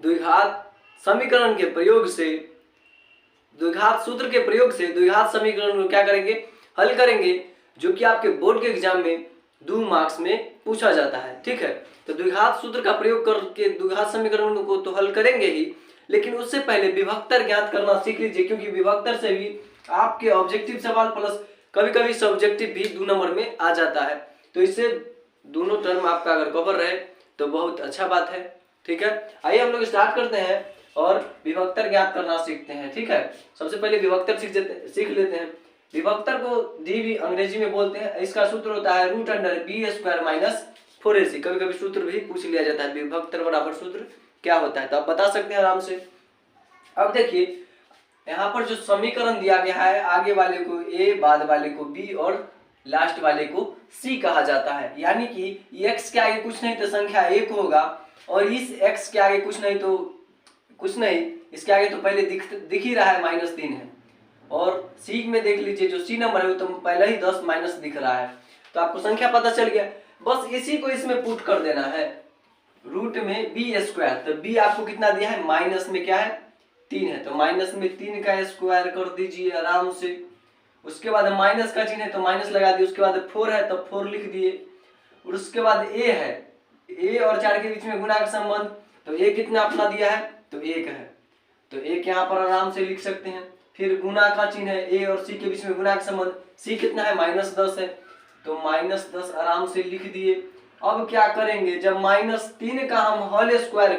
द्विघात समीकरण के प्रयोग से, द्विघात सूत्र के प्रयोग से द्विघात समीकरण को क्या करेंगे, हल करेंगे, जो कि आपके बोर्ड के एग्जाम में 2 मार्क्स में पूछा जाता है। ठीक है, तो द्विघात सूत्र का प्रयोग करके द्विघात समीकरण को तो हल करेंगे ही, लेकिन उससे पहले विभक्तर ज्ञात करना सीख लीजिए, क्योंकि विभक्तर से भी आपके ऑब्जेक्टिव सवाल प्लस कभी कभी सब्जेक्टिव भी 2 नंबर में आ जाता है। तो इससे दोनों टर्म आपका अगर कवर रहे तो बहुत अच्छा बात है। ठीक है, आइए हम लोग स्टार्ट करते हैं और विभक्तर ज्ञात करना सीखते हैं। ठीक है, सबसे पहले विभक्तर सीख लेते हैं। विभक्तर को डी भी अंग्रेजी में बोलते हैं। इसका सूत्र होता है √b² - 4ac। कभी कभी सूत्र भी पूछ लिया जाता है, विभक्तर बराबर सूत्र क्या होता है, तो आप बता सकते हैं आराम से। अब देखिए यहाँ पर जो समीकरण दिया गया है, आगे वाले को ए, बाद वाले को बी और लास्ट वाले को सी कहा जाता है। यानी कि x के आगे कुछ नहीं तो संख्या 1 होगा, और इस x के आगे कुछ नहीं तो कुछ नहीं, इसके आगे तो पहले दिख ही रहा है -3 है, और सी में देख लीजिए जो सी नंबर है वो तो पहले ही 10 माइनस दिख रहा है, तो आपको संख्या पता चल गया। बस इसी को इसमें पुट कर देना है, रूट में b²। तो b आपको कितना दिया है, माइनस में क्या है 3 है, तो माइनस में 3 का स्क्वायर कर दीजिए आराम से। उसके बाद माइनस का चिन्ह है तो माइनस लगा दिए। उसके बाद 4 है तो 4 लिख दिए, और उसके बाद a है, a और 4 के बीच में गुणा का संबंध, तो a कितना अपना दिया है, तो 1 है, तो 1 यहाँ पर आराम से लिख सकते हैं। फिर गुणा का चिन्ह है, a और c के बीच में गुणा का संबंध, c कितना है -10 है, तो -10 आराम से लिख दिए। अब क्या करेंगे, जब -3 का हम होल स्क्वायर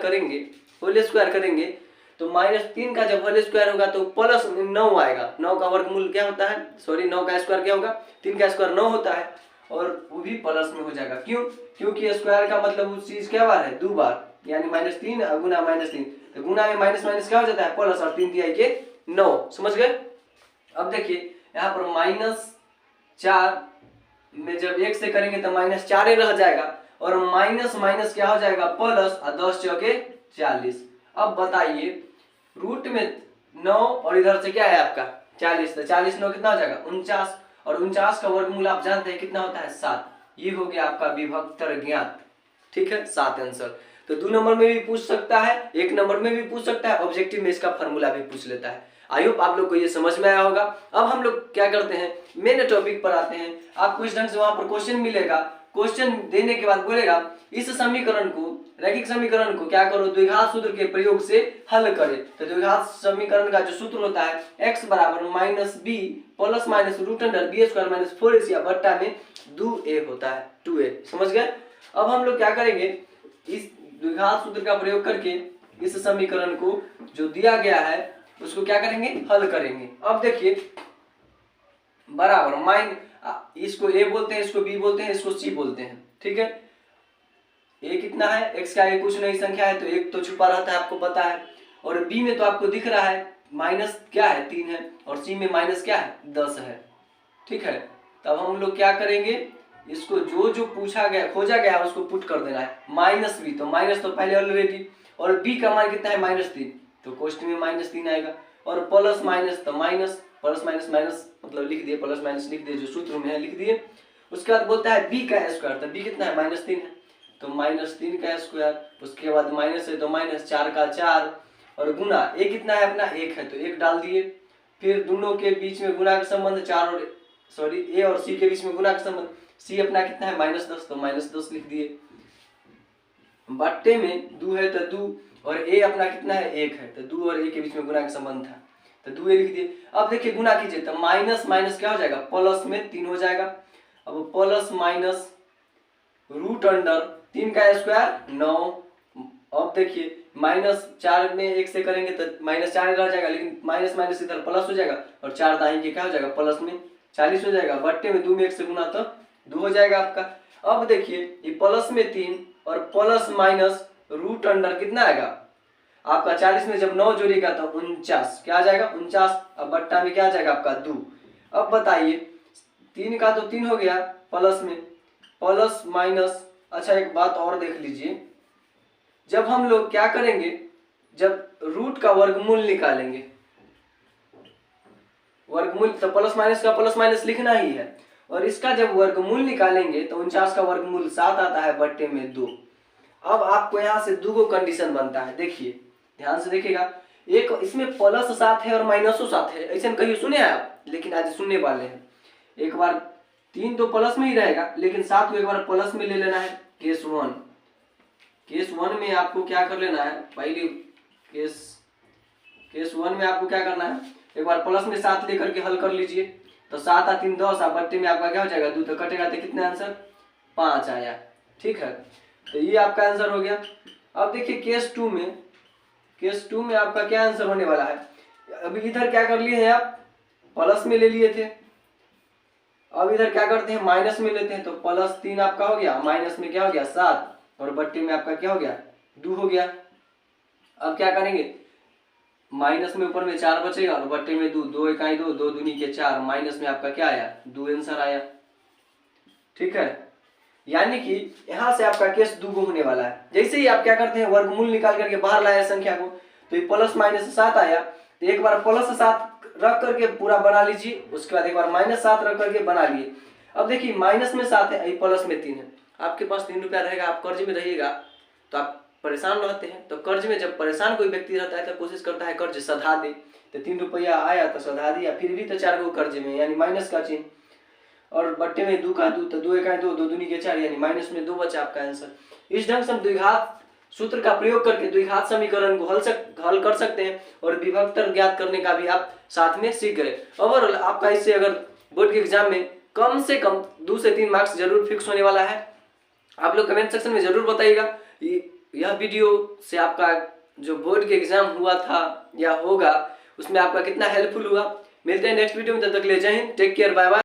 करेंगे तो -3 का जब होल स्क्वायर होगा तो प्लस 9 आएगा। 9 का वर्गमूल क्या होता है, 9 का स्क्वायर क्या होगा, 3 का स्क्वायर 9 होता है, और वो भी प्लस में हो जाएगा। क्यों, क्योंकि स्क्वायर का मतलब उस चीज क्या बार है, 2 बार, यानी -3 गुना -3, तो गुना में माइनस माइनस क्या हो जाता है, प्लस, और 3 दिया के 9। समझ गए। अब देखिए यहाँ पर -4 में जब 1 से करेंगे तो -4 रह जाएगा, और माइनस माइनस क्या हो जाएगा, प्लस, और 10 चौके 40। अब बताइए रूट में 9 और इधर से क्या है आपका 40, तो 40 9 कितना हो जाएगा 49, और 49 का वर्गमूल आप जानते हैं कितना होता है 7। ये हो गया आपका विभक्तर ज्ञात। ठीक है, 7 आंसर। तो 2 नंबर में भी पूछ सकता है, 1 नंबर में भी पूछ सकता है, ऑब्जेक्टिव में इसका फॉर्मूला भी पूछ लेता है। आई होप आप लोग को ये समझ में आया होगा। अब हम लोग क्या करते हैं, मेन टॉपिक पर आते हैं। आपको इस ढंग से वहां पर क्वेश्चन मिलेगा, क्वेश्चन देने के बाद बोलेगा इस समीकरण को, रैखिक समीकरण को क्या करो, द्विघात सूत्र के प्रयोग से हल करें। तो द्विघात समीकरण का जो सूत्र होता है x बराबर -b plus minus √b² - 4ac बट्टा में 2a होता है, 2a। समझ गए। अब हम लोग क्या करेंगे, इस द्विघात सूत्र का प्रयोग करके इस समीकरण को जो दिया गया है उसको क्या करेंगे, हल करेंगे। अब देखिए बराबर इसको a बोलते हैं, इसको b बोलते हैं, इसको c बोलते हैं। ठीक है, a कितना है, x के आगे कुछ नई संख्या है तो 1 तो छुपा रहता है, आपको पता है, और b में तो आपको दिख रहा है माइनस क्या है 3 है, और c में माइनस क्या है 10 है। ठीक है, तब हम लोग क्या करेंगे, इसको जो पूछा गया खोजा गया उसको पुट कर देना है। -b तो माइनस तो पहले ऑलरेडी, और b का मान कितना है -3, तो कोष्ठ में -3 आएगा, और प्लस माइनस तो माइनस, प्लस माइनस माइनस मतलब लिख दिए, प्लस माइनस लिख दिए, जो सूत्र में है लिख दिए। उसके बाद बोलता है b का स्क्वायर, तो b कितना है -3 है, तो -3 का स्क्वायर। उसके बाद माइनस है तो -4 का 4, और गुना a कितना है अपना 1 है तो 1 डाल दिए। फिर दोनों के बीच में गुना का संबंध, a और c के बीच में गुना का संबंध, c अपना कितना है -10 तो -10 लिख दिए। बट्टे में 2 है तो 2, और a अपना कितना है 1 है, तो 2 और a के बीच में गुना का संबंध था तो 2a लिख दिए। अब देखिए गुना कीजिए तो माइनस माइनस क्या हो जाएगा, प्लस में 3 हो जाएगा। अब प्लस माइनस √3 का स्क्वायर 9। अब देखिए -4 में 1 से करेंगे तो -4 रह जाएगा, लेकिन माइनस माइनस इधर प्लस हो जाएगा, और 4 दाएं के क्या हो जाएगा, प्लस में 40 हो जाएगा। बट्टे में 2 में 1 से गुना तो 2 हो जाएगा आपका। अब देखिए ये प्लस में 3 और प्लस माइनस √, कितना आएगा आपका 40 में जब 9 जोड़ेगा तो 49, क्या आ जाएगा 49। अब बट्टा में क्या आ जाएगा आपका 2। अब बताइए 3 का तो 3 हो गया, प्लस में प्लस माइनस। अच्छा एक बात और देख लीजिए, जब हम लोग क्या करेंगे, जब रूट का वर्गमूल निकालेंगे, वर्गमूल तो प्लस माइनस का प्लस माइनस लिखना ही है, और इसका जब वर्गमूल निकालेंगे तो 49 का वर्गमूल 7 आता है, बट्टे में 2। अब आपको यहाँ से 2 को कंडीशन बनता है। देखिए ध्यान से देखिएगा, एक इसमें प्लस 7 है और माइनसो 7 है, ऐसे में कहीं सुने आप, लेकिन आज सुनने वाले हैं। एक बार 3 तो प्लस में ही रहेगा, लेकिन 7 को एक बार प्लस में ले लेना है। केस 1, केस 1 में आपको क्या कर लेना है, पहले केस 1 में आपको क्या करना है, एक बार प्लस में 7 लेकर के हल कर लीजिए। तो 7 और 3 10, बट्टे में आपका क्या हो जाएगा 2, तो कटेगा तो कितना आंसर 5 आया। ठीक है, तो ये आपका आंसर हो गया। अब देखिए केस 2 में, केस 2 में आपका क्या आंसर होने वाला है। अभी इधर क्या कर लिए हैं आप, प्लस में ले लिए थे, अब इधर क्या करते हैं माइनस में लेते हैं। तो प्लस 3 आपका हो गया, माइनस में क्या हो गया 7, और बट्टे में आपका क्या हो गया 2 हो गया। अब क्या करेंगे, माइनस में ऊपर में 4 बचेगा और बट्टे में 2, 2 इकाई 2, 2 दूनी के 4, माइनस में आपका क्या आया 2 आंसर आया। ठीक है, यानी कि यहां से आपका केस 2 होने वाला है। जैसे ही आप क्या करते हैं वर्गमूल निकाल करके बाहर लाया संख्या को, तो ये प्लस माइनस 7 आया, तो एक बार प्लस 7 रख करके पूरा बना लीजिए, उसके बाद एक बार माइनस 7 रख करके बना लिए। अब देखिए माइनस में 7 है, प्लस में 3 है, आपके पास 3 रुपया रहेगा, आप कर्ज में रहिएगा तो आप परेशान रहते हैं। तो कर्ज में जब परेशान कोई व्यक्ति रहता है तो कोशिश करता है कर्ज सधा दे, तो 3 रुपया आया तो सधा दिया, फिर भी तो 4 को कर्ज में, यानी माइनस का चिन्ह, और बट्टे में 2 का 2, तो 2 इकाई 2, 2 दूनी के 4, यानी माइनस में 2 बचा आपका आंसर। इस ढंग से हम द्विघात सूत्र का प्रयोग करके द्विघात समीकरण को हल कर सकते हैं, और विभक्तर ज्ञात करने का भी आप साथ में सीख गए। ओवरऑल आपका इससे अगर बोर्ड के एग्जाम में कम से कम 2 से 3 मार्क्स जरूर फिक्स होने वाला है। आप लोग कमेंट सेक्शन में जरूर बताइएगा यह वीडियो से आपका जो बोर्ड के एग्जाम हुआ था या होगा उसमें आपका कितना हेल्पफुल हुआ। मिलते हैं नेक्स्ट वीडियो में, तब तक ले जय हिंद, टेक केयर, बाय बाय।